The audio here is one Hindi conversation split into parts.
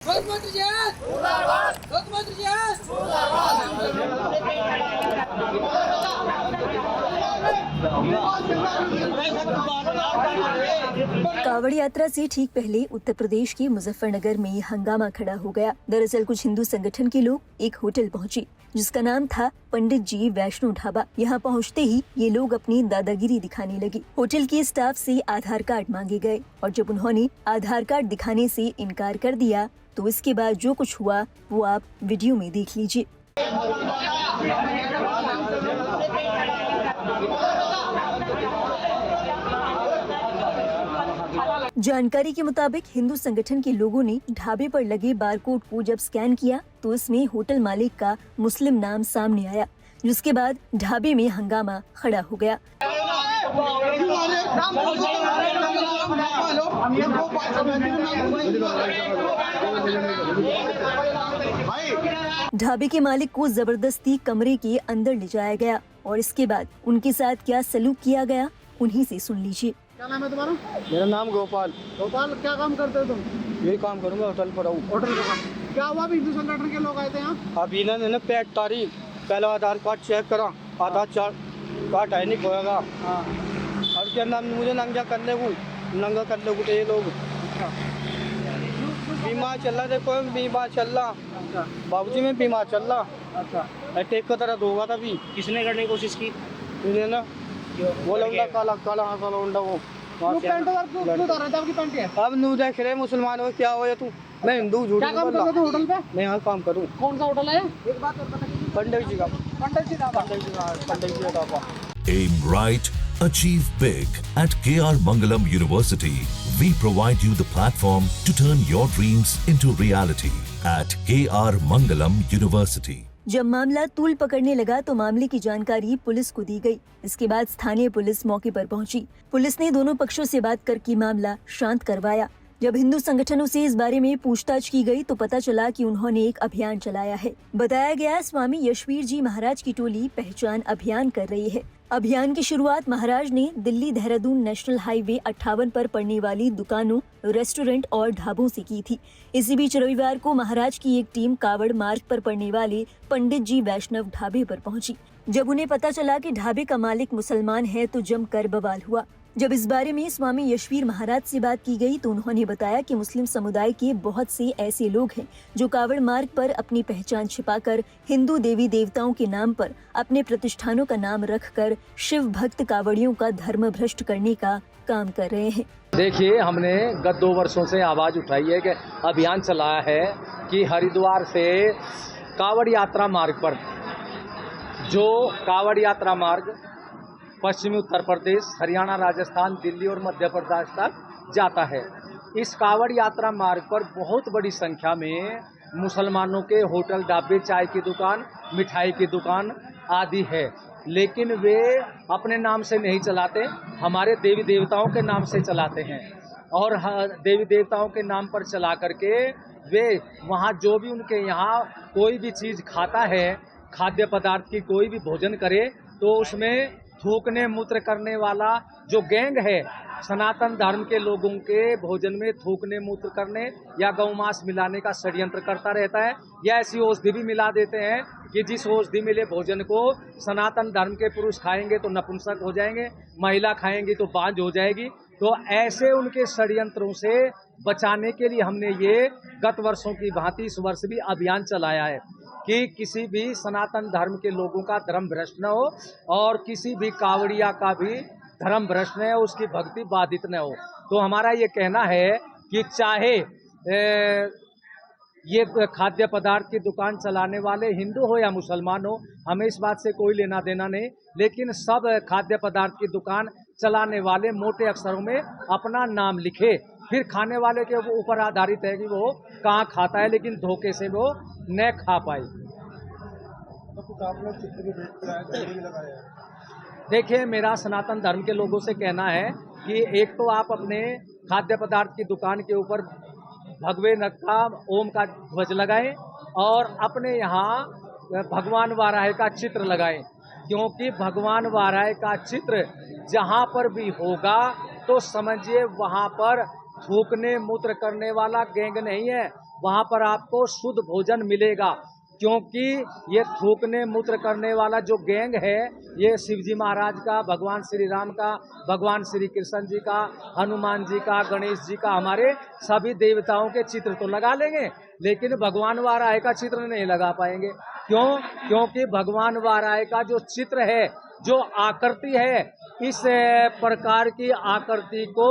मुख्यमंत्री जी मुर्दाबाद, मुख्यमंत्री जी कावड़ यात्रा से ठीक पहले उत्तर प्रदेश के मुजफ्फरनगर में हंगामा खड़ा हो गया। दरअसल कुछ हिंदू संगठन के लोग एक होटल पहुंचे जिसका नाम था पंडित जी वैष्णो ढाबा। यहाँ पहुँचते ही ये लोग अपनी दादागिरी दिखाने लगे। होटल के स्टाफ से आधार कार्ड मांगे गए और जब उन्होंने आधार कार्ड दिखाने से इनकार कर दिया तो इसके बाद जो कुछ हुआ वो आप वीडियो में देख लीजिए। जानकारी के मुताबिक हिंदू संगठन के लोगों ने ढाबे पर लगे बारकोड को जब स्कैन किया तो इसमें होटल मालिक का मुस्लिम नाम सामने आया, जिसके बाद ढाबे में हंगामा खड़ा हो गया। ढाबे के मालिक को जबरदस्ती कमरे के अंदर ले जाया गया और इसके बाद उनके साथ क्या सलूक किया गया उन्हीं से सुन लीजिए। क्या नाम है तुम्हारा? मेरा नाम गोपाल। गोपाल, क्या काम करते हो तुम? यही काम करूँगा, होटल पर हूँ। होटल का काम। क्या हुआ? भी हिंदू संगठन के लोग आए थे यहाँ। अभी इन्होंने 5 तारीख पहले आधार कार्ड चेक करा, आधार कार्ड है नहीं खोएगा। और क्या नाम मुझे नंगा कर ले, वो नंगा कर ले तो ये लोग बीमार चल रहा। देखो बीमार चल रहा, बाबूजी में बीमार चल रहा। अच्छा, अटैक का तरह होगा था। अभी किसने करने की कोशिश की? इन्हें ना वो लौंडा काला काला काला लौंडा वो अब नू देख रहे मुसलमान हो क्या हो तू। मैं हिंदू झूठ क्या काम करते हो होटल पे? मैं यहाँ काम करूँ। कौन सा होटल है? एक बात और बताइए। पंडित जी का पंडित जी ढाबा। पंडित जी का dhaba. Aim right, achieve big. At KR Mangalam University, we provide you the platform to turn your dreams into reality. At KR Mangalam University. जब मामला तूल पकड़ने लगा तो मामले की जानकारी पुलिस को दी गई। इसके बाद स्थानीय पुलिस मौके पर पहुंची। पुलिस ने दोनों पक्षों से बात करके मामला शांत करवाया। जब हिंदू संगठनों से इस बारे में पूछताछ की गई तो पता चला कि उन्होंने एक अभियान चलाया है। बताया गया स्वामी यशवीर जी महाराज की टोली पहचान अभियान कर रही है। अभियान की शुरुआत महाराज ने दिल्ली देहरादून नेशनल हाईवे 58 पर पड़ने वाली दुकानों, रेस्टोरेंट और ढाबों से की थी। इसी बीच रविवार को महाराज की एक टीम कावड़ मार्ग पर पड़ने वाले पंडित जी वैष्णव ढाबे पर पहुंची। जब उन्हें पता चला कि ढाबे का मालिक मुसलमान है तो जमकर बवाल हुआ। जब इस बारे में स्वामी यशवीर महाराज से बात की गई तो उन्होंने बताया कि मुस्लिम समुदाय के बहुत से ऐसे लोग हैं जो कावड़ मार्ग पर अपनी पहचान छिपाकर हिंदू देवी देवताओं के नाम पर अपने प्रतिष्ठानों का नाम रखकर शिव भक्त कावड़ियों का धर्म भ्रष्ट करने का काम कर रहे हैं। देखिए, हमने गत 2 वर्षों से आवाज उठाई है कि अभियान चलाया है कि हरिद्वार से कावड़ यात्रा मार्ग पर, जो कावड़ यात्रा मार्ग पश्चिमी उत्तर प्रदेश, हरियाणा, राजस्थान, दिल्ली और मध्य प्रदेश तक जाता है, इस कावड़ यात्रा मार्ग पर बहुत बड़ी संख्या में मुसलमानों के होटल, ढाबे, चाय की दुकान, मिठाई की दुकान आदि है। लेकिन वे अपने नाम से नहीं चलाते, हमारे देवी देवताओं के नाम से चलाते हैं। और देवी देवताओं के नाम पर चला करके वे वहाँ जो भी उनके यहाँ कोई भी चीज़ खाता है, खाद्य पदार्थ की कोई भी भोजन करे तो उसमें थूकने मूत्र करने वाला जो गैंग है, सनातन धर्म के लोगों के भोजन में थूकने मूत्र करने या गौमांस मिलाने का षड्यंत्र करता रहता है। या ऐसी औषधि भी मिला देते हैं कि जिस औषधि मिले भोजन को सनातन धर्म के पुरुष खाएंगे तो नपुंसक हो जाएंगे, महिला खाएंगी तो बांझ हो जाएगी। तो ऐसे उनके षड्यंत्रों से बचाने के लिए हमने ये गत वर्षों की भांति इस वर्ष भी अभियान चलाया है कि किसी भी सनातन धर्म के लोगों का धर्म भ्रष्ट न हो और किसी भी कावड़िया का भी धर्म भ्रष्ट न हो, उसकी भक्ति बाधित न हो। तो हमारा ये कहना है कि चाहे ये खाद्य पदार्थ की दुकान चलाने वाले हिंदू हो या मुसलमान हो, हमें इस बात से कोई लेना देना नहीं, लेकिन सब खाद्य पदार्थ की दुकान चलाने वाले मोटे अक्षरों में अपना नाम लिखे, फिर खाने वाले के ऊपर आधारित है कि वो कहाँ खाता है, लेकिन धोखे से वो न खा पाए। देखिए, मेरा सनातन धर्म के लोगों से कहना है कि एक तो आप अपने खाद्य पदार्थ की दुकान के ऊपर भगवे नग का ओम का ध्वज लगाएं और अपने यहाँ भगवान वाराह का चित्र लगाएं, क्योंकि भगवान वाराह का चित्र जहाँ पर भी होगा तो समझिए वहाँ पर थूकने मूत्र करने वाला गैंग नहीं है, वहाँ पर आपको शुद्ध भोजन मिलेगा, क्योंकि ये थूकने मूत्र करने वाला जो गैंग है, ये शिवजी महाराज का, भगवान श्री राम का, भगवान श्री कृष्ण जी का, हनुमान जी का, गणेश जी का, हमारे सभी देवताओं के चित्र तो लगा लेंगे, लेकिन भगवान वाराह का चित्र नहीं लगा पाएंगे। क्यों? क्योंकि भगवान वाराह का जो चित्र है, जो आकृति है, इस प्रकार की आकृति को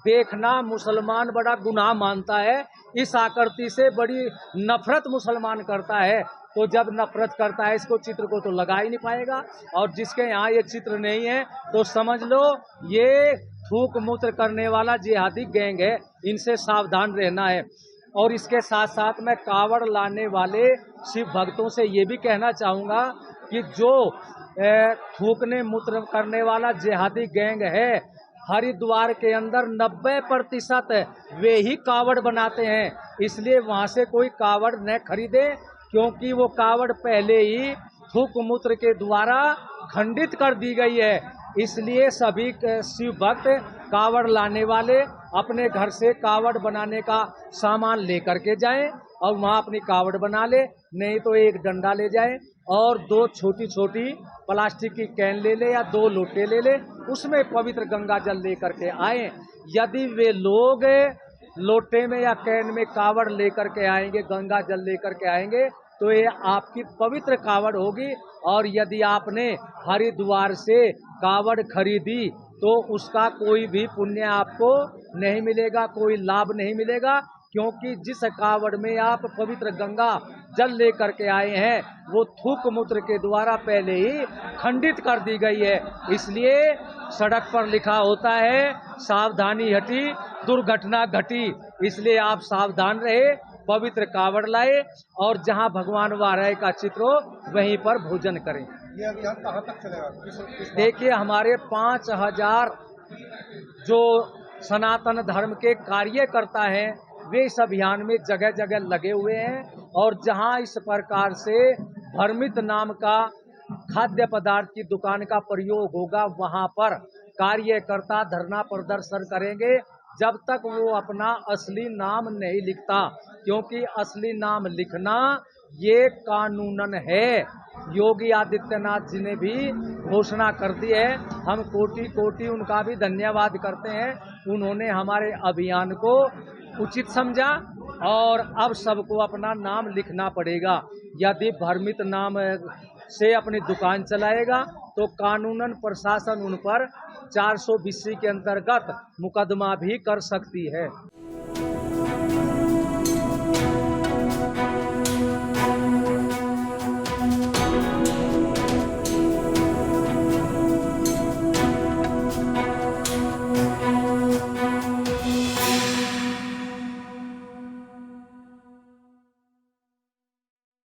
देखना मुसलमान बड़ा गुनाह मानता है। इस आकृति से बड़ी नफरत मुसलमान करता है। तो जब नफरत करता है, इसको चित्र को तो लगा ही नहीं पाएगा। और जिसके यहाँ ये चित्र नहीं है, तो समझ लो ये थूक मूत्र करने वाला जिहादी गैंग है, इनसे सावधान रहना है। और इसके साथ साथ मैं कावड़ लाने वाले शिव भक्तों से ये भी कहना चाहूँगा कि जो थूकने मूत्र करने वाला जिहादी गैंग है, हरिद्वार के अंदर 90% वे ही कावड़ बनाते हैं। इसलिए वहाँ से कोई कावड़ न खरीदे, क्योंकि वो कावड़ पहले ही थूक मूत्र के द्वारा खंडित कर दी गई है। इसलिए सभी शिव भक्त कावड़ लाने वाले अपने घर से कावड़ बनाने का सामान लेकर के जाएं और वहाँ अपनी कावड़ बना ले, नहीं तो एक डंडा ले जाए और 2 छोटी छोटी प्लास्टिक की कैन ले ले या 2 लोटे ले ले, उसमें पवित्र गंगा जल लेकर के आए। यदि वे लोग लोटे में या कैन में कावड़ लेकर के आएंगे, गंगा जल लेकर के आएंगे, तो ये आपकी पवित्र कावड़ होगी। और यदि आपने हरिद्वार से कावड़ खरीदी तो उसका कोई भी पुण्य आपको नहीं मिलेगा, कोई लाभ नहीं मिलेगा, क्योंकि जिस कावड़ में आप पवित्र गंगा जल लेकर के आए हैं, वो थूक मूत्र के द्वारा पहले ही खंडित कर दी गई है। इसलिए सड़क पर लिखा होता है, सावधानी हटी दुर्घटना घटी। इसलिए आप सावधान रहे, पवित्र कावड़ लाए और जहां भगवान वाराह का चित्र हो वहीं पर भोजन करें। ये अभियान कहाँ तक चलेगा? देखिए, हमारे 5000 जो सनातन धर्म के कार्यकर्ता हैं, वे इस अभियान में जगह जगह लगे हुए हैं। और जहां इस प्रकार से भ्रमित नाम का खाद्य पदार्थ की दुकान का प्रयोग होगा, वहां पर कार्यकर्ता धरना प्रदर्शन करेंगे जब तक वो अपना असली नाम नहीं लिखता, क्योंकि असली नाम लिखना ये कानूनन है। योगी आदित्यनाथ जी ने भी घोषणा कर दी है। हम कोटि कोटि उनका भी धन्यवाद करते हैं। उन्होंने हमारे अभियान को उचित समझा और अब सबको अपना नाम लिखना पड़ेगा। यदि भ्रमित नाम से अपनी दुकान चलाएगा तो कानूनन प्रशासन उन पर 420 के अंतर्गत मुकदमा भी कर सकती है।